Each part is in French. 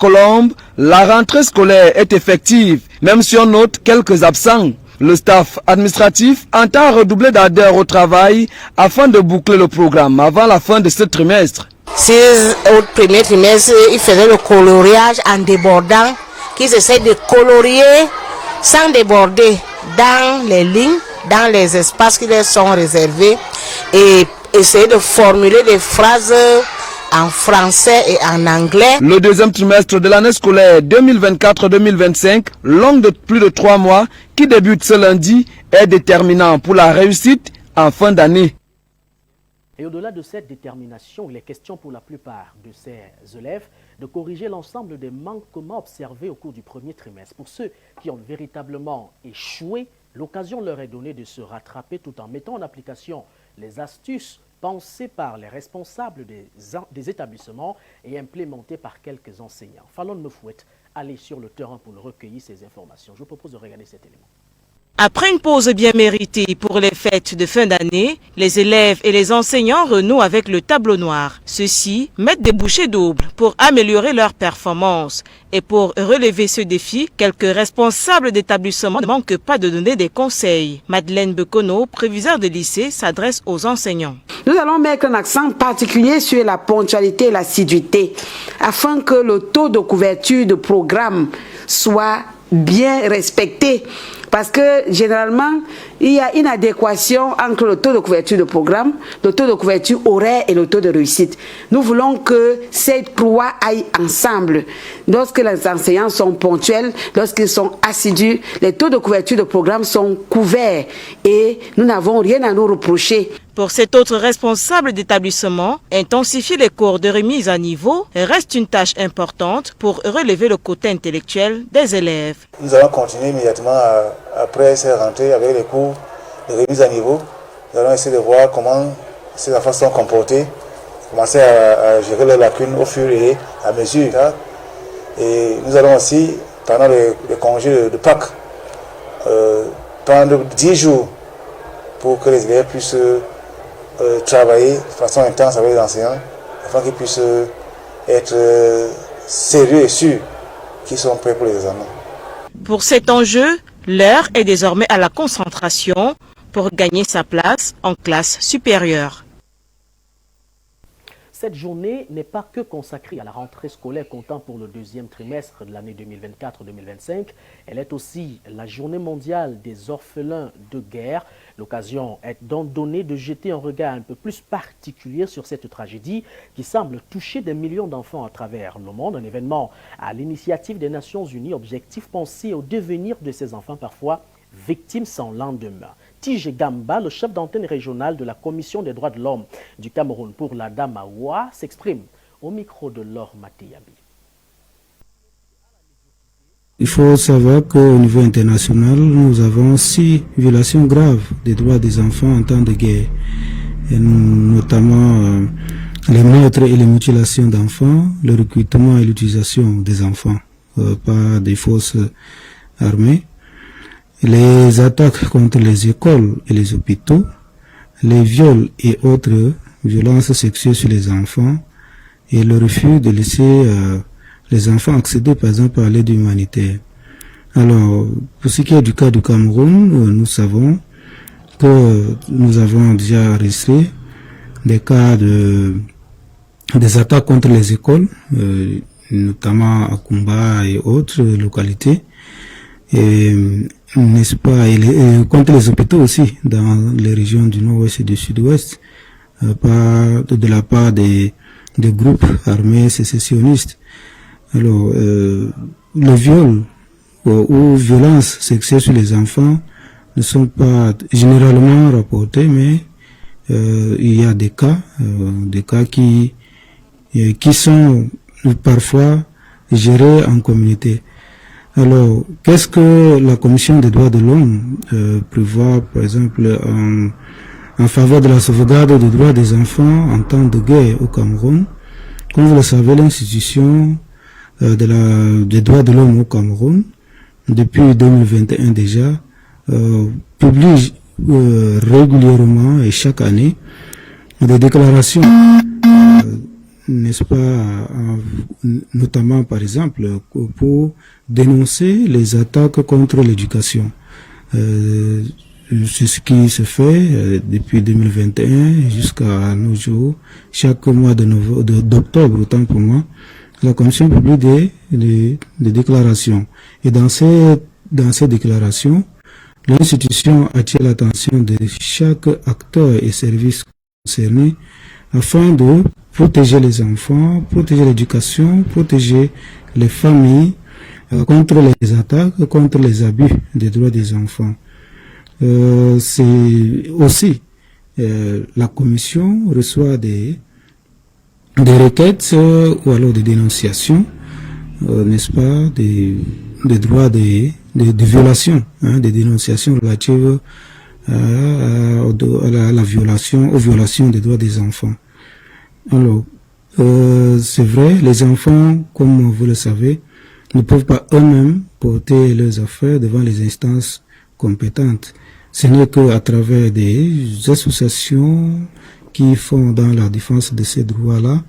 Colombe, la rentrée scolaire est effective, même si on note quelques absents. Le staff administratif entend redoubler d'ardeur au travail afin de boucler le programme avant la fin de ce trimestre. Au premier trimestre, ils faisaient le coloriage en débordant, qu'ils essaient de colorier sans déborder dans les lignes, dans les espaces qui leur sont réservés et essayer de formuler des phrases en français et en anglais. Le deuxième trimestre de l'année scolaire 2024-2025, long de plus de 3 mois, qui débute ce lundi, est déterminant pour la réussite en fin d'année. Et au-delà de cette détermination, il est question pour la plupart de ces élèves de corriger l'ensemble des manquements observés au cours du premier trimestre. Pour ceux qui ont véritablement échoué, l'occasion leur est donnée de se rattraper tout en mettant en application les astuces pensées par les responsables des établissements et implémentées par quelques enseignants. Fallon Mefouet, aller sur le terrain pour recueillir ces informations. Je vous propose de regarder cet élément. Après une pause bien méritée pour les fêtes de fin d'année, les élèves et les enseignants renouent avec le tableau noir. Ceux-ci mettent des bouchées doubles pour améliorer leur performance. Et pour relever ce défi, quelques responsables d'établissements ne manquent pas de donner des conseils. Madeleine Bekono, préviseur de lycée, s'adresse aux enseignants. Nous allons mettre un accent particulier sur la ponctualité et l'assiduité afin que le taux de couverture de programme soit bien respecté. Parce que généralement, il y a une adéquation entre le taux de couverture de programme, le taux de couverture horaire et le taux de réussite. Nous voulons que ces trois aillent ensemble. Lorsque les enseignants sont ponctuels, lorsqu'ils sont assidus, les taux de couverture de programme sont couverts et nous n'avons rien à nous reprocher. Pour cet autre responsable d'établissement, intensifier les cours de remise à niveau reste une tâche importante pour relever le côté intellectuel des élèves. Nous allons continuer immédiatement après ces rentrées avec les cours de remise à niveau. Nous allons essayer de voir comment ces enfants sont comportés, commencer à gérer leurs lacunes au fur et à mesure. Et nous allons aussi, pendant les congés de Pâques, prendre 10 jours pour que les élèves puissent travailler de façon intense avec les enseignants, afin qu'ils puissent être sérieux et sûrs qu'ils sont prêts pour les examens. Pour cet enjeu, l'heure est désormais à la concentration pour gagner sa place en classe supérieure. Cette journée n'est pas que consacrée à la rentrée scolaire comptant pour le deuxième trimestre de l'année 2024-2025. Elle est aussi la journée mondiale des orphelins de guerre. L'occasion est donc donnée de jeter un regard un peu plus particulier sur cette tragédie qui semble toucher des millions d'enfants à travers le monde. Un événement à l'initiative des Nations Unies, objectif pensé au devenir de ces enfants parfois victimes sans lendemain. Tige Gamba, le chef d'antenne régionale de la Commission des droits de l'homme du Cameroun pour la Damawa, s'exprime au micro de Laure Matéyabi. Il faut savoir qu'au niveau international, nous avons 6 violations graves des droits des enfants en temps de guerre, et notamment les meurtres et les mutilations d'enfants, le recrutement et l'utilisation des enfants par des forces armées, les attaques contre les écoles et les hôpitaux, les viols et autres violences sexuelles sur les enfants et le refus de laisser les enfants accéder par exemple à l'aide humanitaire. Alors, pour ce qui est du cas du Cameroun, nous savons que nous avons déjà enregistré des cas des attaques contre les écoles, notamment à Kumba et autres localités, et n'est-ce pas, et contre les hôpitaux aussi, dans les régions du nord-ouest et du sud-ouest, de la part des groupes armés sécessionnistes. Alors, le viol ou violences sexuelles sur les enfants ne sont pas généralement rapportés, mais il y a des cas qui sont parfois gérés en communauté. Alors, qu'est-ce que la Commission des droits de l'homme prévoit, par exemple, en faveur de la sauvegarde des droits des enfants en temps de guerre au Cameroun? Comme vous le savez, l'institution des droits de l'homme au Cameroun, depuis 2021 déjà, publie régulièrement et chaque année des déclarations n'est-ce pas, notamment par exemple pour dénoncer les attaques contre l'éducation. C'est ce qui se fait depuis 2021 jusqu'à nos jours. Chaque mois d'octobre, autant pour moi, la Commission publie des déclarations. Et dans ces déclarations, l'institution attire l'attention de chaque acteur et service concerné afin de protéger les enfants, protéger l'éducation, protéger les familles contre les attaques, contre les abus des droits des enfants. C'est aussi la Commission reçoit des requêtes ou alors des dénonciations, n'est-ce pas, des droits des violations, des dénonciations relatives à la violation, aux violations des droits des enfants. Alors, c'est vrai, les enfants, comme vous le savez, ne peuvent pas eux-mêmes porter leurs affaires devant les instances compétentes. Ce n'est qu'à travers des associations qui font dans la défense de ces droits-là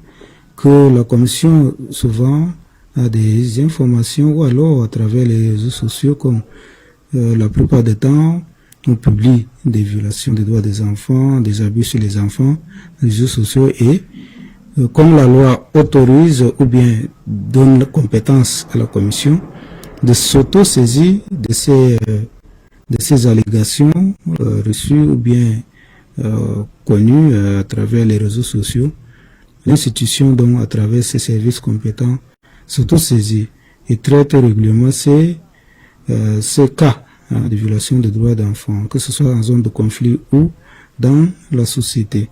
que la Commission souvent a des informations, ou alors à travers les réseaux sociaux, comme la plupart des temps on publie des violations des droits des enfants, des abus sur les enfants, les réseaux sociaux, et comme la loi autorise ou bien donne compétence à la Commission de s'auto-saisir de ces allégations reçues ou bien connues à travers les réseaux sociaux, l'institution donc à travers ses services compétents s'auto-saisit et traite régulièrement ces cas de violation des droits d'enfants, que ce soit en zone de conflit ou dans la société.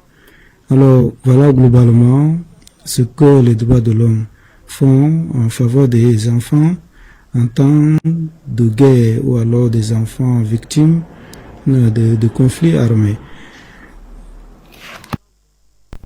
Alors voilà globalement ce que les droits de l'homme font en faveur des enfants en temps de guerre ou alors des enfants victimes de conflits armés.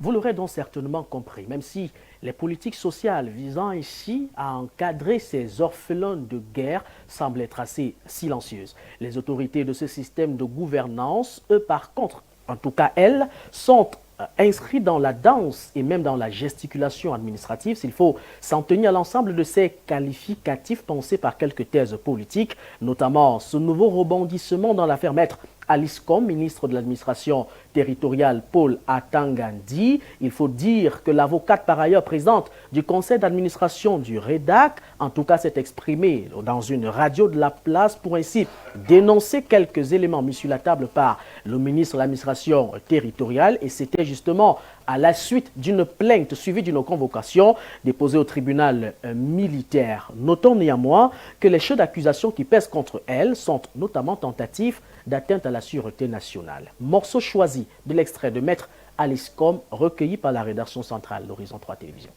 Vous l'aurez donc certainement compris, même si les politiques sociales visant ici à encadrer ces orphelins de guerre semblent être assez silencieuses. Les autorités de ce système de gouvernance, eux par contre, en tout cas elles, sont inscrits dans la danse et même dans la gesticulation administrative, s'il faut s'en tenir à l'ensemble de ces qualificatifs pensés par quelques thèses politiques, notamment ce nouveau rebondissement dans l'affaire Maître Alice Combes, ministre de l'administration territoriale Paul Atangandi. Il faut dire que l'avocate par ailleurs présidente du conseil d'administration du REDAC, en tout cas s'est exprimée dans une radio de la place pour ainsi dénoncer quelques éléments mis sur la table par le ministre de l'administration territoriale, et c'était justement à la suite d'une plainte suivie d'une convocation déposée au tribunal militaire. Notons néanmoins que les chefs d'accusation qui pèsent contre elle sont notamment tentatives d'atteinte à la sûreté nationale. Morceau choisi de l'extrait de Maître Alice Combes, recueilli par la rédaction centrale d'Horizon 3 Télévision.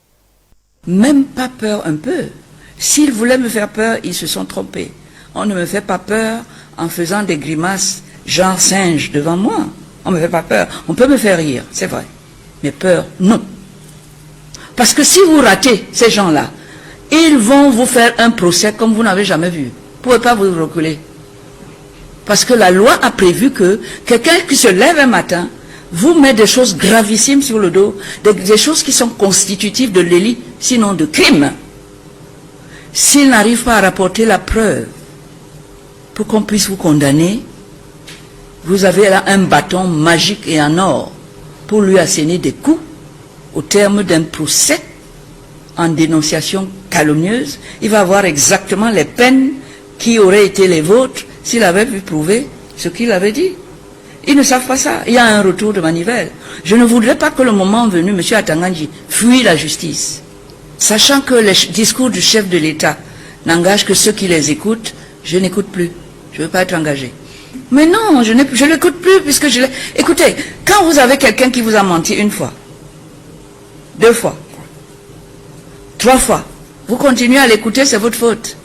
Même pas peur un peu. S'ils voulaient me faire peur, ils se sont trompés. On ne me fait pas peur en faisant des grimaces genre singe devant moi. On ne me fait pas peur. On peut me faire rire, c'est vrai. Mais peur, non. Parce que si vous ratez ces gens-là, ils vont vous faire un procès comme vous n'avez jamais vu. Vous ne pouvez pas vous reculer. Parce que la loi a prévu que quelqu'un qui se lève un matin vous met des choses gravissimes sur le dos, des choses qui sont constitutives de délit, sinon de crime. S'il n'arrive pas à rapporter la preuve pour qu'on puisse vous condamner, vous avez là un bâton magique et en or pour lui asséner des coups au terme d'un procès en dénonciation calomnieuse. Il va avoir exactement les peines qui auraient été les vôtres s'il avait pu prouver ce qu'il avait dit. Ils ne savent pas ça. Il y a un retour de manivelle. Je ne voudrais pas que le moment venu, M. Atangandi fuit la justice. Sachant que les discours du chef de l'État n'engagent que ceux qui les écoutent, je n'écoute plus. Je ne veux pas être engagé. Mais non, je n'écoute plus puisque je l'ai... Écoutez, quand vous avez quelqu'un qui vous a menti une fois, 2 fois, 3 fois, vous continuez à l'écouter, c'est votre faute.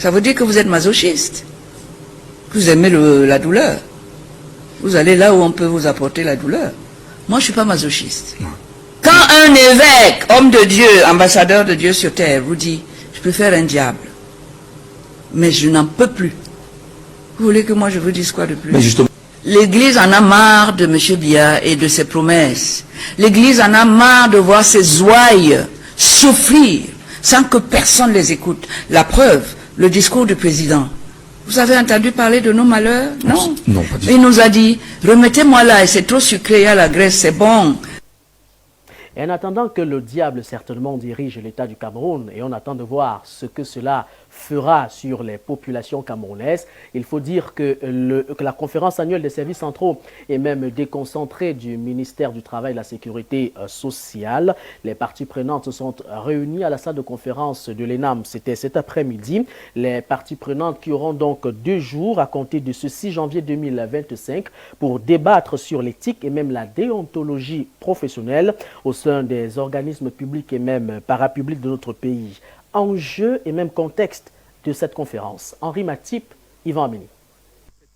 Ça veut dire que vous êtes masochiste. Vous aimez la douleur. Vous allez là où on peut vous apporter la douleur. Moi, je ne suis pas masochiste. Quand un évêque, homme de Dieu, ambassadeur de Dieu sur terre, vous dit, je préfère un diable, mais je n'en peux plus. Vous voulez que moi je vous dise quoi de plus? Mais justement. L'Église en a marre de M. Biya et de ses promesses. L'Église en a marre de voir ses ouailles souffrir sans que personne les écoute. La preuve, le discours du président. Vous avez entendu parler de nos malheurs? Non. Non, pas du tout. Il nous a dit, remettez-moi là, et c'est trop sucré à la graisse, c'est bon. Et en attendant que le diable certainement dirige l'État du Cameroun, et on attend de voir ce que cela fera sur les populations camerounaises, il faut dire que la conférence annuelle des services centraux est même déconcentrée du ministère du Travail et de la Sécurité sociale. Les parties prenantes se sont réunies à la salle de conférence de l'ENAM. C'était cet après-midi. Les parties prenantes qui auront donc 2 jours à compter de ce 6 janvier 2025 pour débattre sur l'éthique et même la déontologie professionnelle au sein des organismes publics et même parapublics de notre pays. Enjeu et même contexte de cette conférence. Henri Matip, Yvan Amini.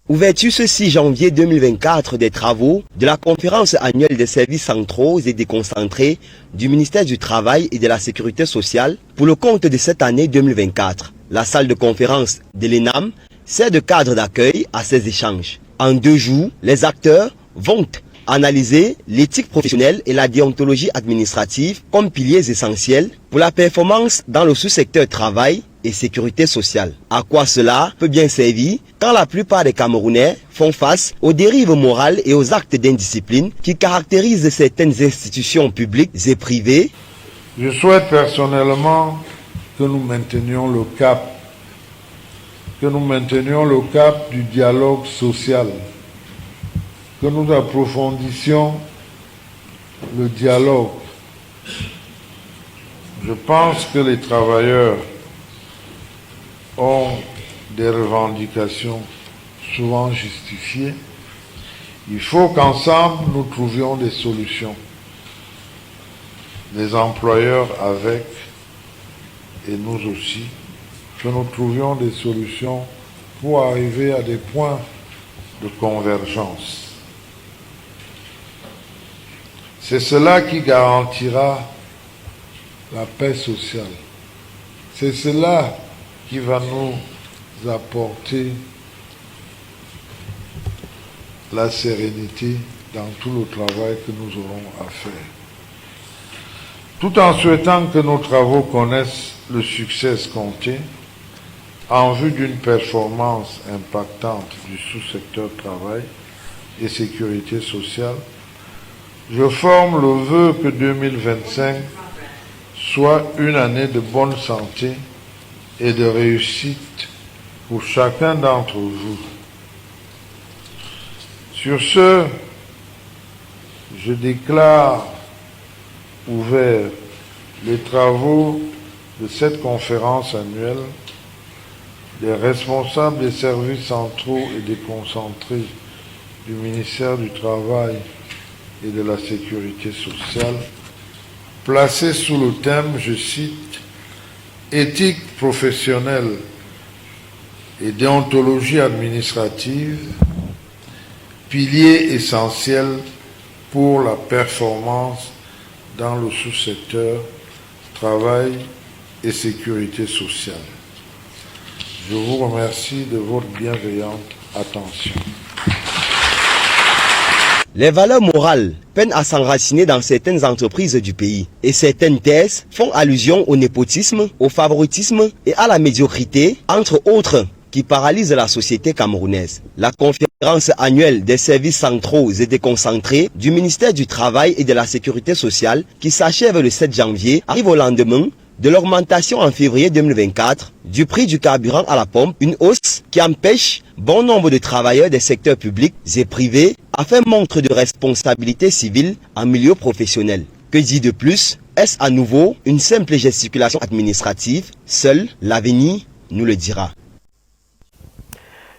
Ouverture ce 6 janvier 2024 des travaux de la conférence annuelle des services centraux et déconcentrés du ministère du Travail et de la Sécurité sociale pour le compte de cette année 2024. La salle de conférence de l'ENAM sert de cadre d'accueil à ces échanges. En 2 jours, les acteurs vont analyser l'éthique professionnelle et la déontologie administrative comme piliers essentiels pour la performance dans le sous-secteur travail et sécurité sociale. À quoi cela peut bien servir quand la plupart des Camerounais font face aux dérives morales et aux actes d'indiscipline qui caractérisent certaines institutions publiques et privées. Je souhaite personnellement que nous maintenions le cap, du dialogue social, que nous approfondissions le dialogue. Je pense que les travailleurs ont des revendications souvent justifiées. Il faut qu'ensemble nous trouvions des solutions. Les employeurs avec, et nous aussi, que nous trouvions des solutions pour arriver à des points de convergence. C'est cela qui garantira la paix sociale. C'est cela qui va nous apporter la sérénité dans tout le travail que nous aurons à faire. Tout en souhaitant que nos travaux connaissent le succès escompté, en vue d'une performance impactante du sous-secteur travail et sécurité sociale, je forme le vœu que 2025 soit une année de bonne santé et de réussite pour chacun d'entre vous. Sur ce, je déclare ouverts les travaux de cette conférence annuelle des responsables des services centraux et déconcentrés du ministère du Travail et de la Sécurité sociale, placé sous le thème, je cite, « Éthique professionnelle et déontologie administrative, pilier essentiel pour la performance dans le sous-secteur travail et sécurité sociale ». Je vous remercie de votre bienveillante attention. Les valeurs morales peinent à s'enraciner dans certaines entreprises du pays et certaines thèses font allusion au népotisme, au favoritisme et à la médiocrité, entre autres, qui paralysent la société camerounaise. La conférence annuelle des services centraux et déconcentrés du ministère du Travail et de la Sécurité sociale, qui s'achève le 7 janvier, arrive au lendemain de l'augmentation en février 2024 du prix du carburant à la pompe, une hausse qui empêche bon nombre de travailleurs des secteurs publics et privés à faire montre de responsabilité civile en milieu professionnel. Que dit de plus? Est-ce à nouveau une simple gesticulation administrative? Seul l'avenir nous le dira.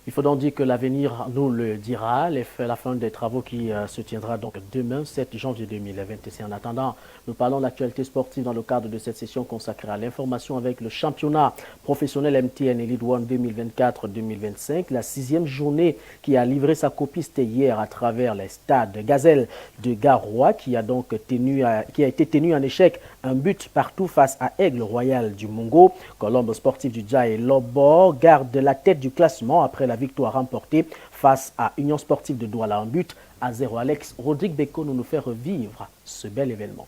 Il faut donc dire que l'avenir nous le dira. La fin des travaux qui se tiendra donc demain, 7 janvier 2026. En attendant, Nous parlons d'actualité sportive dans le cadre de cette session consacrée à l'information avec le championnat professionnel MTN Elite One 2024-2025. La 6e journée qui a livré sa copie, c'était hier à travers les stades Gazelle de Garoua qui a été tenu en échec, un but partout face à Aigle Royal du Mongo. Colombe sportif du Djaï Lobo garde la tête du classement après la victoire remportée face à Union sportive de Douala, un but à 0. Alex Rodrigue Beko nous fait revivre ce bel événement.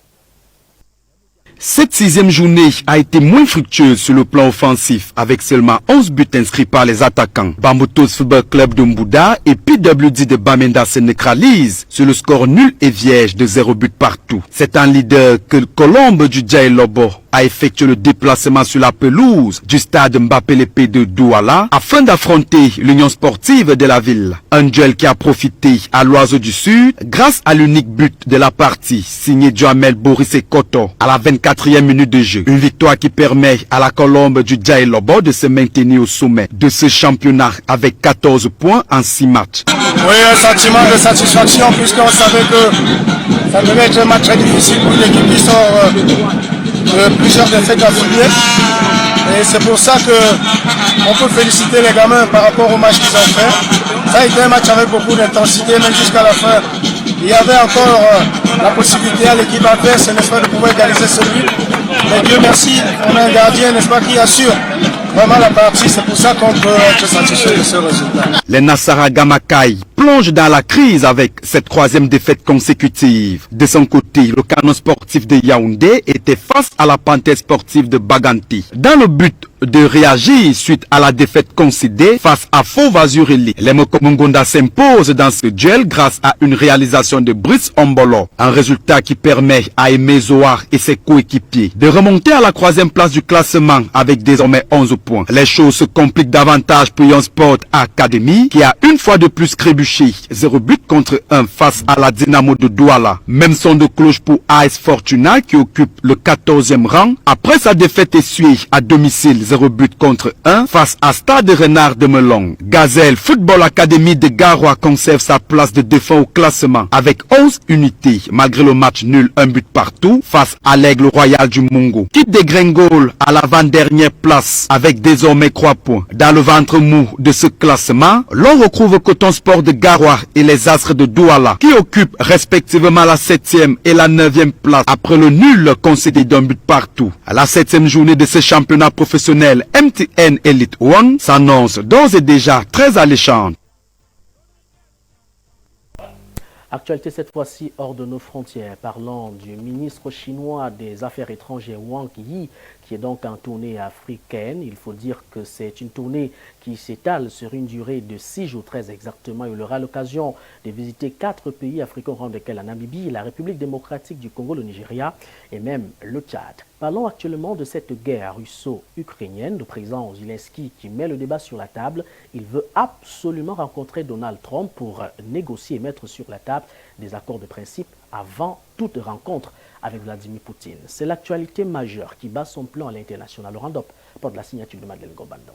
Cette 6e journée a été moins fructueuse sur le plan offensif avec seulement 11 buts inscrits par les attaquants. Bambutos Football Club de Mbouda et PWD de Bamenda se neutralisent sur le score nul et vierge de 0 but partout. C'est un leader que Colombe du Djaï Lobo a effectué le déplacement sur la pelouse du stade Mbappé-Lépé de Douala afin d'affronter l'Union sportive de la ville. Un duel qui a profité à l'Oiseau du Sud grâce à l'unique but de la partie signé Duhamel Boris et Koto à la 24e minute de jeu. Une victoire qui permet à la Colombe du Djaï Lobo de se maintenir au sommet de ce championnat avec 14 points en 6 matchs. Oui, un sentiment de satisfaction puisqu'on savait que ça devait être un match très difficile pour une équipe qui sort plusieurs défaites d'affilée. Et c'est pour ça qu'on peut féliciter les gamins par rapport au match qu'ils ont fait. Ça a été un match avec beaucoup d'intensité, même jusqu'à la fin. Il y avait encore la possibilité à l'équipe adverse, n'est-ce pas, de pouvoir égaliser ce but. Mais Dieu merci, on a un gardien, n'est-ce pas, qui assure vraiment la partie. C'est pour ça qu'on peut être satisfait de ce résultat. Les Nassara Gamakai plongent dans la crise avec cette 3e défaite consécutive. De son côté, le canon sportif de Yaoundé était face à la panthère sportive de Baganti. Dans le but de réagir suite à la défaite concédée face à Fauve Azureli, les Mokomungonda s'imposent dans ce duel grâce à une réalisation de Brice Ombolo. Un résultat qui permet à Aimé Zohar et ses coéquipiers de remonter à la 3e place du classement avec désormais 11 points. Les choses se compliquent davantage pour Yon Sport Academy qui a une fois de plus trébuché 0 but contre 1 face à la Dynamo de Douala. Même son de cloche pour AS Fortuna qui occupe le 14e rang après sa défaite essuyée à domicile 0 but contre 1 face à Stade Renard de Melon. Gazelle Football Academy de Garoua conserve sa place de défense au classement avec 11 unités malgré le match nul, un but partout face à l'Aigle Royal du Mongo qui dégringole à l'avant-dernière place avec désormais 3 points. Dans le ventre mou de ce classement, l'on retrouve Coton Sport de Garoua et les Astres de Douala qui occupent respectivement la 7e et la 9e place après le nul concédé d'un but partout. À la 7e journée de ce championnat professionnel, MTN Elite One s'annonce d'ores et déjà très alléchante. Actualité cette fois-ci hors de nos frontières. Parlons du ministre chinois des Affaires étrangères Wang Yi, qui est donc en tournée africaine. Il faut dire que c'est une tournée qui s'étale sur une durée de 6 jours très exactement. Il aura l'occasion de visiter 4 pays africains, au rang desquels la Namibie, la République démocratique du Congo, le Nigeria et même le Tchad. Parlons actuellement de cette guerre russo-ukrainienne. Le président Zelensky qui met le débat sur la table. Il veut absolument rencontrer Donald Trump pour négocier et mettre sur la table des accords de principe avant toute rencontre avec Vladimir Poutine. C'est l'actualité majeure qui bat son plan à l'international. Le round-up porte la signature de Madeleine Gobandon.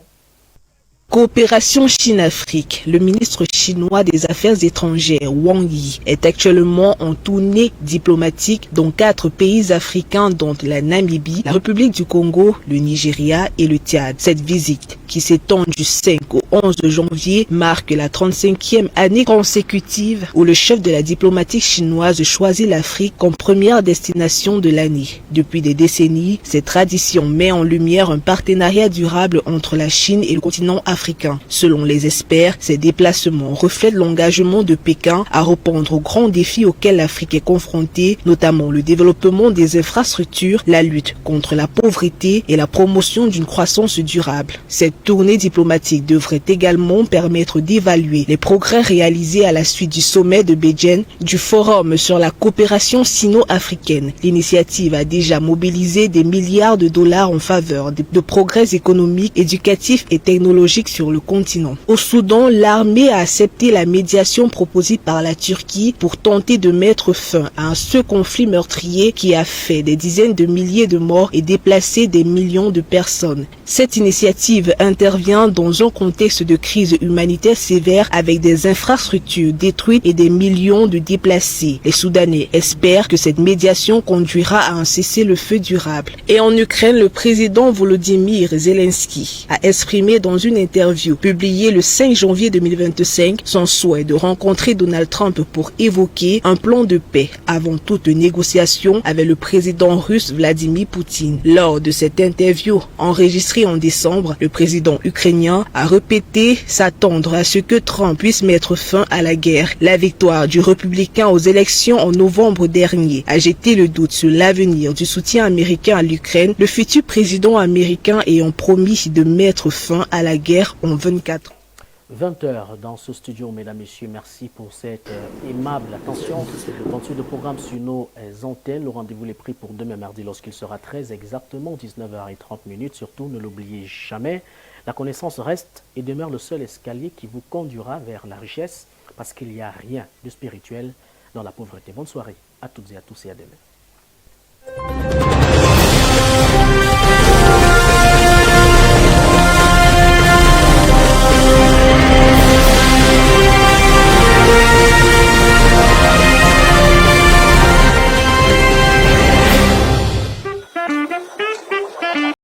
Coopération Chine-Afrique. Le ministre chinois des Affaires étrangères, Wang Yi, est actuellement en tournée diplomatique dans 4 pays africains dont la Namibie, la République du Congo, le Nigeria et le Tchad. Cette visite, qui s'étend du 5 au 11 janvier, marque la 35e année consécutive où le chef de la diplomatie chinoise choisit l'Afrique comme première destination de l'année. Depuis des décennies, cette tradition met en lumière un partenariat durable entre la Chine et le continent africain. Selon les experts, ces déplacements reflètent l'engagement de Pékin à répondre aux grands défis auxquels l'Afrique est confrontée, notamment le développement des infrastructures, la lutte contre la pauvreté et la promotion d'une croissance durable. Cette tournée diplomatique devrait également permettre d'évaluer les progrès réalisés à la suite du sommet de Beijing du Forum sur la coopération sino-africaine. L'initiative a déjà mobilisé des milliards de dollars en faveur de progrès économiques, éducatifs et technologiques politique sur le continent. Au Soudan, l'armée a accepté la médiation proposée par la Turquie pour tenter de mettre fin à ce conflit meurtrier qui a fait des dizaines de milliers de morts et déplacé des millions de personnes. Cette initiative intervient dans un contexte de crise humanitaire sévère avec des infrastructures détruites et des millions de déplacés. Les Soudanais espèrent que cette médiation conduira à un cessez-le-feu durable. Et en Ukraine, le président Volodymyr Zelensky a exprimé dans une interview publiée le 5 janvier 2025 son souhait de rencontrer Donald Trump pour évoquer un plan de paix avant toute négociation avec le président russe Vladimir Poutine. Lors de cette interview enregistrée en décembre, le président ukrainien a répété s'attendre à ce que Trump puisse mettre fin à la guerre. La victoire du républicain aux élections en novembre dernier a jeté le doute sur l'avenir du soutien américain à l'Ukraine, le futur président américain ayant promis de mettre fin à la guerre en 24 ans. 20h dans ce studio, mesdames, messieurs, merci pour cette aimable attention. Le contenu de programme sur nos antennes. Le rendez-vous est pris pour demain mardi lorsqu'il sera très exactement 19h30. Surtout, ne l'oubliez jamais, la connaissance reste et demeure le seul escalier qui vous conduira vers la richesse parce qu'il n'y a rien de spirituel dans la pauvreté. Bonne soirée à toutes et à tous et à demain.